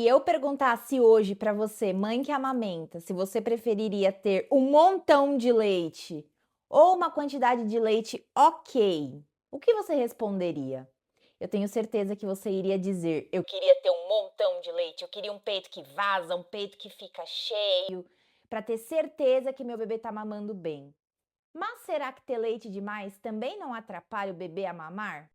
E eu perguntasse hoje para você, mãe que amamenta, se você preferiria ter um montão de leite ou uma quantidade de leite ok, o que você responderia? Eu tenho certeza que você iria dizer: eu queria ter um montão de leite, eu queria um peito que vaza, um peito que fica cheio, para ter certeza que meu bebê está mamando bem. Mas será que ter leite demais também não atrapalha o bebê a mamar?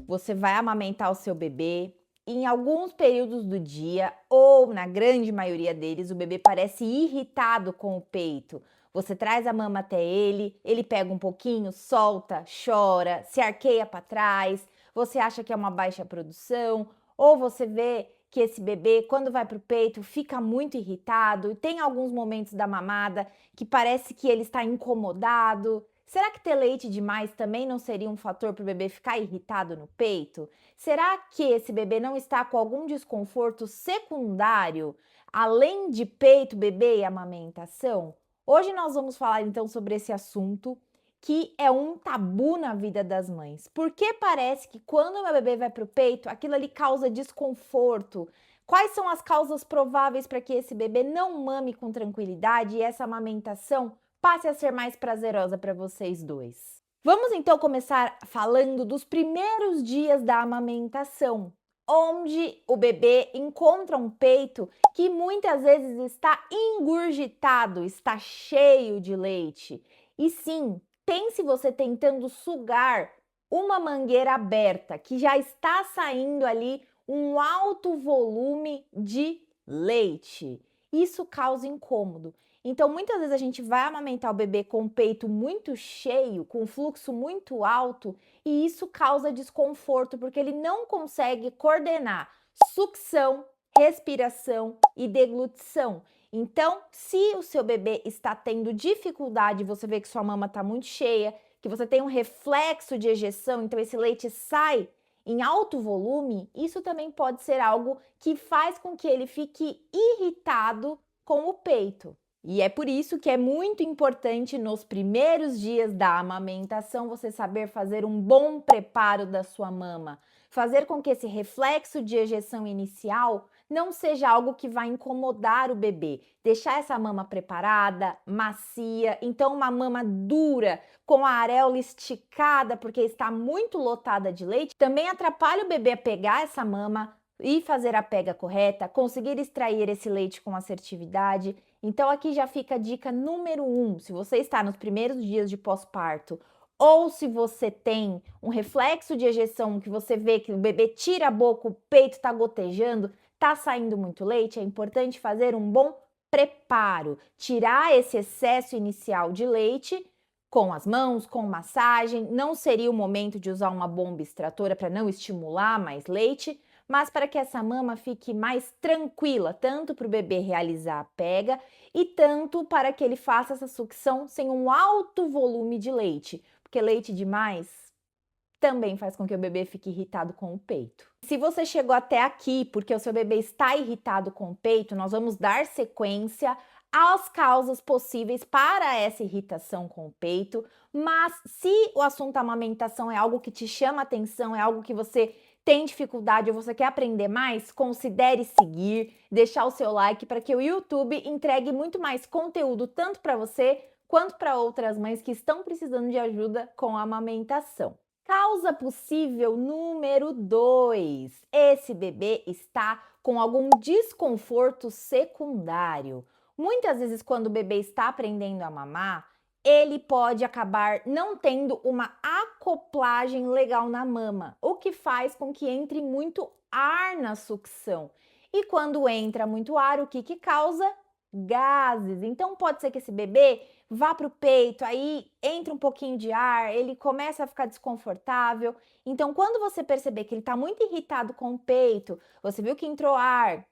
Você vai amamentar o seu bebê e em alguns períodos do dia, ou na grande maioria deles, o bebê parece irritado com o peito. Você traz a mama até ele, ele pega um pouquinho, solta, chora, se arqueia para trás, você acha que é uma baixa produção, ou você vê que esse bebê, quando vai para o peito, fica muito irritado, e tem alguns momentos da mamada que parece que ele está incomodado. Será que ter leite demais também não seria um fator para o bebê ficar irritado no peito? Será que esse bebê não está com algum desconforto secundário, além de peito, bebê e amamentação? Hoje nós vamos falar então sobre esse assunto que é um tabu na vida das mães. Porque parece que quando o meu bebê vai para o peito, aquilo ali causa desconforto. Quais são as causas prováveis para que esse bebê não mame com tranquilidade e essa amamentação passe a ser mais prazerosa para vocês dois? Vamos então começar falando dos primeiros dias da amamentação, onde o bebê encontra um peito que muitas vezes está engurgitado, está cheio de leite. E sim, pense você tentando sugar uma mangueira aberta que já está saindo ali um alto volume de leite. Isso causa incômodo. Então, muitas vezes a gente vai amamentar o bebê com o peito muito cheio, com um fluxo muito alto, e isso causa desconforto, porque ele não consegue coordenar sucção, respiração e deglutição. Então, se o seu bebê está tendo dificuldade, você vê que sua mama está muito cheia, que você tem um reflexo de ejeção, então esse leite sai em alto volume, isso também pode ser algo que faz com que ele fique irritado com o peito. E é por isso que é muito importante nos primeiros dias da amamentação você saber fazer um bom preparo da sua mama, fazer com que esse reflexo de ejeção inicial não seja algo que vai incomodar o bebê, deixar essa mama preparada, macia, então uma mama dura, com a areola esticada porque está muito lotada de leite, também atrapalha o bebê a pegar essa mama e fazer a pega correta, conseguir extrair esse leite com assertividade. Então aqui já fica a dica número 1, se você está nos primeiros dias de pós-parto ou se você tem um reflexo de ejeção que você vê que o bebê tira a boca, o peito está gotejando, está saindo muito leite, é importante fazer um bom preparo, tirar esse excesso inicial de leite com as mãos, com massagem. Não seria o momento de usar uma bomba extratora para não estimular mais leite, mas para que essa mama fique mais tranquila, tanto para o bebê realizar a pega e tanto para que ele faça essa sucção sem um alto volume de leite, porque leite demais também faz com que o bebê fique irritado com o peito. Se você chegou até aqui porque o seu bebê está irritado com o peito, nós vamos dar sequência às causas possíveis para essa irritação com o peito, mas se o assunto amamentação é algo que te chama atenção, é algo que você tem dificuldade ou você quer aprender mais, considere seguir, deixar o seu like para que o YouTube entregue muito mais conteúdo tanto para você quanto para outras mães que estão precisando de ajuda com a amamentação. Causa possível número 2. Esse bebê está com algum desconforto secundário. Muitas vezes, quando o bebê está aprendendo a mamar, ele pode acabar não tendo uma acoplagem legal na mama, o que faz com que entre muito ar na sucção. E quando entra muito ar, o que causa? Gases. Então pode ser que esse bebê vá para o peito, aí entra um pouquinho de ar, ele começa a ficar desconfortável. Então, quando você perceber que ele está muito irritado com o peito, você viu que entrou ar,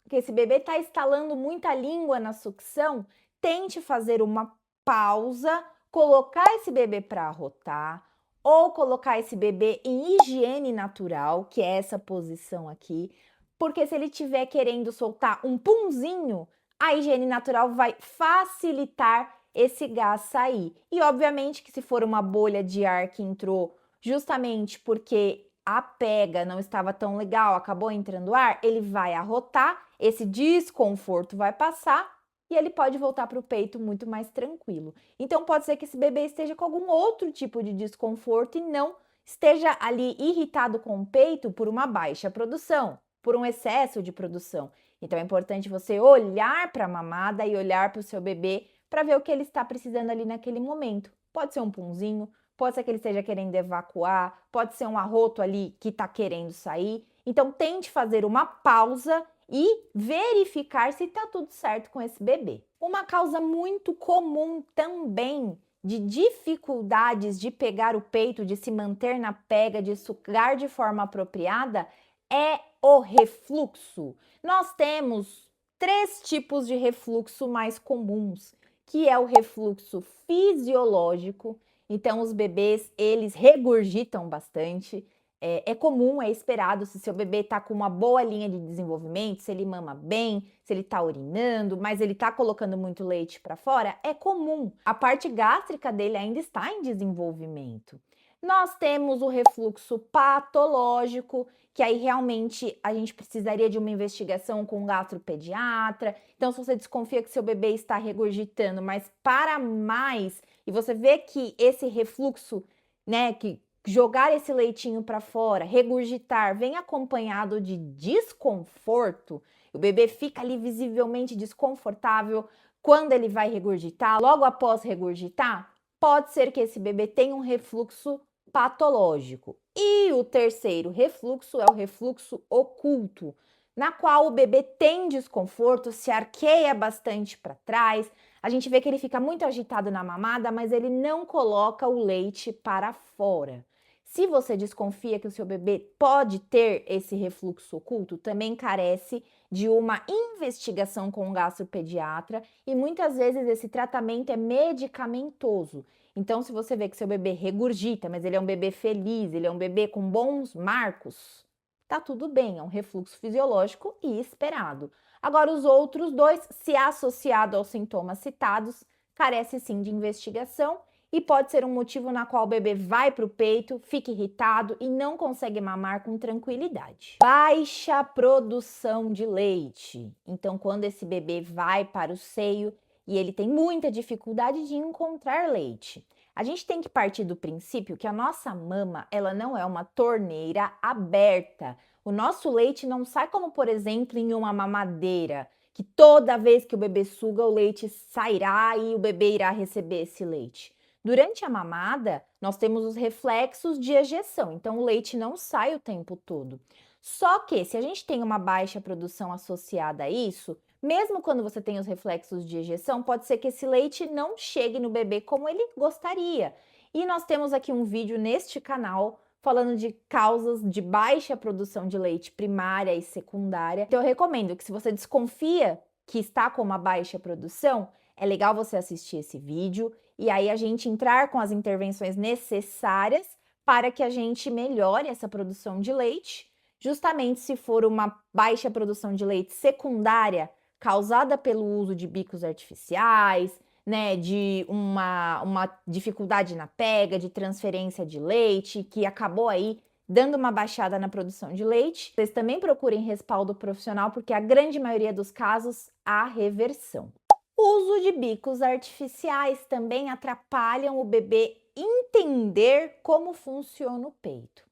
que esse bebê está estalando muita língua na sucção, tente fazer uma pausa, colocar esse bebê para arrotar ou colocar esse bebê em higiene natural, que é essa posição aqui, porque se ele estiver querendo soltar um punzinho, a higiene natural vai facilitar esse gás sair. E obviamente que se for uma bolha de ar que entrou justamente porque a pega não estava tão legal, acabou entrando ar, ele vai arrotar, esse desconforto vai passar e ele pode voltar para o peito muito mais tranquilo. Então, pode ser que esse bebê esteja com algum outro tipo de desconforto e não esteja ali irritado com o peito por uma baixa produção, por um excesso de produção. Então, é importante você olhar para a mamada e olhar para o seu bebê para ver o que ele está precisando ali naquele momento. Pode ser um punzinho, pode ser que ele esteja querendo evacuar, pode ser um arroto ali que está querendo sair. Então, tente fazer uma pausa e verificar se está tudo certo com esse bebê. Uma causa muito comum também de dificuldades de pegar o peito, de se manter na pega, de sugar de forma apropriada, é o refluxo. Nós temos 3 tipos de refluxo mais comuns, que é o refluxo fisiológico. Então, os bebês, eles regurgitam bastante. É comum, é esperado, se seu bebê está com uma boa linha de desenvolvimento, se ele mama bem, se ele está urinando, mas ele está colocando muito leite para fora, é comum. A parte gástrica dele ainda está em desenvolvimento. Nós temos o refluxo patológico, que aí realmente a gente precisaria de uma investigação com um gastropediatra. Então, se você desconfia que seu bebê está regurgitando, mas para mais, e você vê que esse refluxo, né, que jogar esse leitinho para fora, regurgitar, vem acompanhado de desconforto, o bebê fica ali visivelmente desconfortável quando ele vai regurgitar, logo após regurgitar, pode ser que esse bebê tenha um refluxo patológico. E o terceiro refluxo é o refluxo oculto, na qual o bebê tem desconforto, se arqueia bastante para trás. A gente vê que ele fica muito agitado na mamada, mas ele não coloca o leite para fora. Se você desconfia que o seu bebê pode ter esse refluxo oculto, também carece de uma investigação com um gastropediatra e muitas vezes esse tratamento é medicamentoso. Então, se você vê que seu bebê regurgita, mas ele é um bebê feliz, ele é um bebê com bons marcos, tá tudo bem, é um refluxo fisiológico e esperado. Agora, os outros 2, se associado aos sintomas citados, carece sim de investigação e pode ser um motivo na qual o bebê vai para o peito, fica irritado e não consegue mamar com tranquilidade. Baixa produção de leite. Então, quando esse bebê vai para o seio e ele tem muita dificuldade de encontrar leite, a gente tem que partir do princípio que a nossa mama, ela não é uma torneira aberta. O nosso leite não sai como, por exemplo, em uma mamadeira, que toda vez que o bebê suga, o leite sairá e o bebê irá receber esse leite. Durante a mamada, nós temos os reflexos de ejeção, então o leite não sai o tempo todo. Só que se a gente tem uma baixa produção associada a isso, mesmo quando você tem os reflexos de ejeção, pode ser que esse leite não chegue no bebê como ele gostaria. E nós temos aqui um vídeo neste canal falando de causas de baixa produção de leite primária e secundária. Então eu recomendo que se você desconfia que está com uma baixa produção, é legal você assistir esse vídeo e aí a gente entrar com as intervenções necessárias para que a gente melhore essa produção de leite. Justamente se for uma baixa produção de leite secundária causada pelo uso de bicos artificiais, né, de uma dificuldade na pega, de transferência de leite, que acabou aí dando uma baixada na produção de leite. Vocês também procurem respaldo profissional, porque a grande maioria dos casos há reversão. O uso de bicos artificiais também atrapalham o bebê entender como funciona o peito.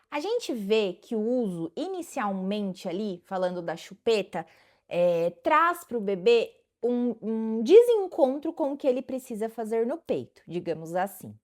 A gente vê que o uso inicialmente ali, falando da chupeta, traz para o bebê um desencontro com o que ele precisa fazer no peito, digamos assim.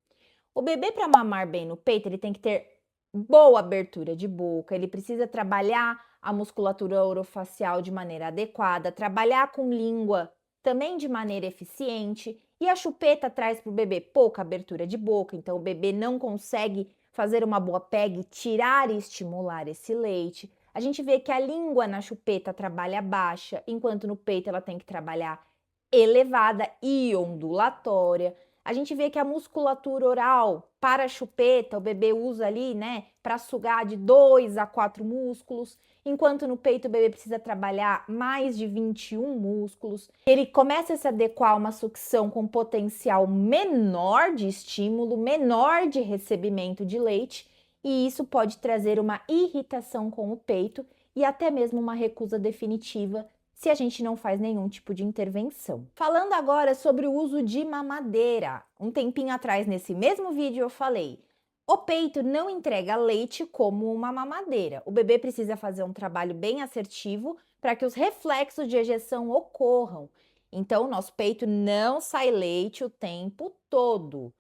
O bebê, para mamar bem no peito, ele tem que ter boa abertura de boca, ele precisa trabalhar a musculatura orofacial de maneira adequada, trabalhar com língua também de maneira eficiente, e a chupeta traz para o bebê pouca abertura de boca, então o bebê não consegue fazer uma boa pega e tirar e estimular esse leite. A gente vê que a língua na chupeta trabalha baixa, enquanto no peito ela tem que trabalhar elevada e ondulatória. A gente vê que a musculatura oral para a chupeta, o bebê usa ali, né, para sugar de 2 a 4 músculos, enquanto no peito o bebê precisa trabalhar mais de 21 músculos. Ele começa a se adequar a uma sucção com potencial menor de estímulo, menor de recebimento de leite, e isso pode trazer uma irritação com o peito e até mesmo uma recusa definitiva se a gente não faz nenhum tipo de intervenção. Falando agora sobre o uso de mamadeira. Um tempinho atrás, nesse mesmo vídeo, eu falei: o peito não entrega leite como uma mamadeira. O bebê precisa fazer um trabalho bem assertivo para que os reflexos de ejeção ocorram. Então, nosso peito não sai leite o tempo todo.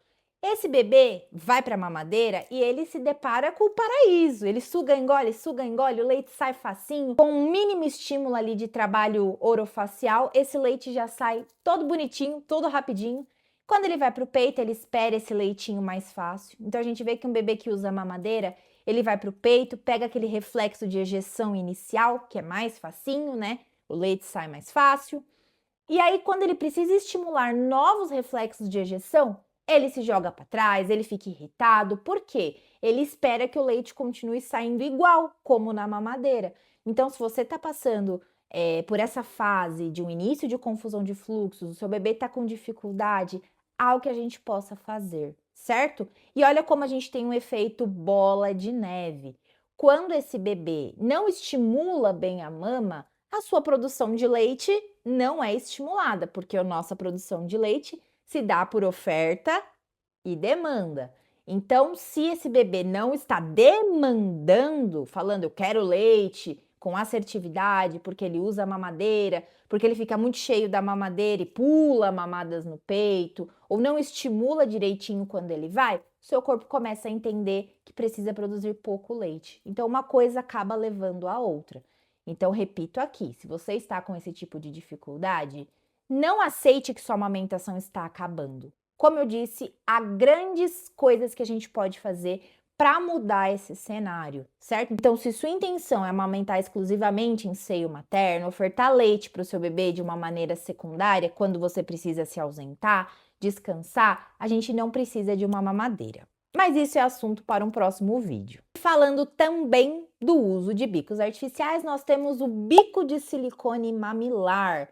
Esse bebê vai para a mamadeira e ele se depara com o paraíso. Ele suga, engole, o leite sai facinho. Com um mínimo estímulo ali de trabalho orofacial, esse leite já sai todo bonitinho, todo rapidinho. Quando ele vai para o peito, ele espera esse leitinho mais fácil. Então a gente vê que um bebê que usa mamadeira, ele vai para o peito, pega aquele reflexo de ejeção inicial, que é mais facinho, né? O leite sai mais fácil. E aí, quando ele precisa estimular novos reflexos de ejeção, ele se joga para trás, ele fica irritado. Por quê? Ele espera que o leite continue saindo igual, como na mamadeira. Então, se você está passando por essa fase de um início de confusão de fluxos, o seu bebê está com dificuldade, há o que a gente possa fazer, certo? E olha como a gente tem um efeito bola de neve. Quando esse bebê não estimula bem a mama, a sua produção de leite não é estimulada, porque a nossa produção de leite se dá por oferta e demanda. Então, se esse bebê não está demandando, falando eu quero leite com assertividade, porque ele usa a mamadeira, porque ele fica muito cheio da mamadeira e pula mamadas no peito, ou não estimula direitinho quando ele vai, seu corpo começa a entender que precisa produzir pouco leite. Então, uma coisa acaba levando a outra. Então, repito aqui, se você está com esse tipo de dificuldade, não aceite que sua amamentação está acabando. Como eu disse, há grandes coisas que a gente pode fazer para mudar esse cenário, certo? Então, se sua intenção é amamentar exclusivamente em seio materno, ofertar leite para o seu bebê de uma maneira secundária, quando você precisa se ausentar, descansar, a gente não precisa de uma mamadeira. Mas isso é assunto para um próximo vídeo. Falando também do uso de bicos artificiais, nós temos o bico de silicone mamilar,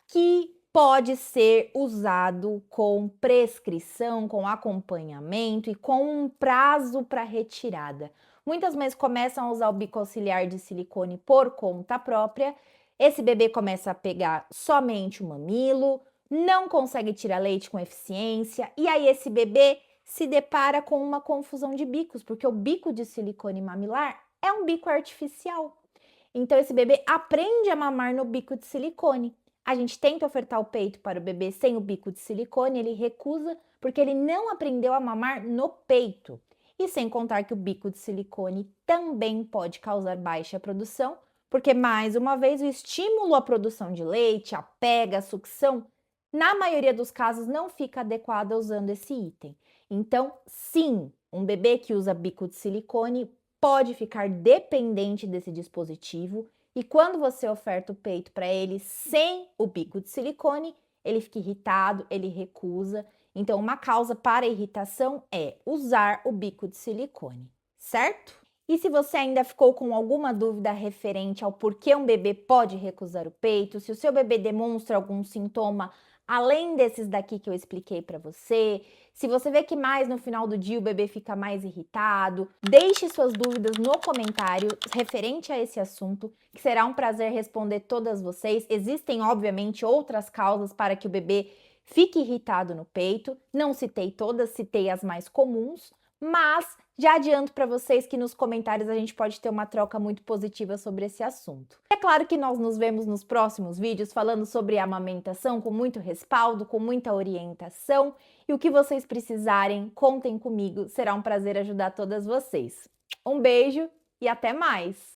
que pode ser usado com prescrição, com acompanhamento e com um prazo para retirada. Muitas mães começam a usar o bico auxiliar de silicone por conta própria. Esse bebê começa a pegar somente o mamilo, não consegue tirar leite com eficiência, e aí esse bebê se depara com uma confusão de bicos, porque o bico de silicone mamilar é um bico artificial. Então, esse bebê aprende a mamar no bico de silicone. A gente tenta ofertar o peito para o bebê sem o bico de silicone, ele recusa porque ele não aprendeu a mamar no peito. E sem contar que o bico de silicone também pode causar baixa produção, porque, mais uma vez, o estímulo à produção de leite, a pega, a sucção, na maioria dos casos não fica adequada usando esse item. Então, sim, um bebê que usa bico de silicone pode ficar dependente desse dispositivo e quando você oferta o peito para ele sem o bico de silicone, ele fica irritado, ele recusa. Então, uma causa para irritação é usar o bico de silicone, certo? E se você ainda ficou com alguma dúvida referente ao porquê um bebê pode recusar o peito, se o seu bebê demonstra algum sintoma além desses daqui que eu expliquei para você, se você vê que mais no final do dia o bebê fica mais irritado, deixe suas dúvidas no comentário referente a esse assunto, que será um prazer responder todas vocês. Existem, obviamente, outras causas para que o bebê fique irritado no peito. Não citei todas, citei as mais comuns, mas já adianto para vocês que nos comentários a gente pode ter uma troca muito positiva sobre esse assunto. É claro que nós nos vemos nos próximos vídeos falando sobre amamentação com muito respaldo, com muita orientação. E o que vocês precisarem, contem comigo, será um prazer ajudar todas vocês. Um beijo e até mais!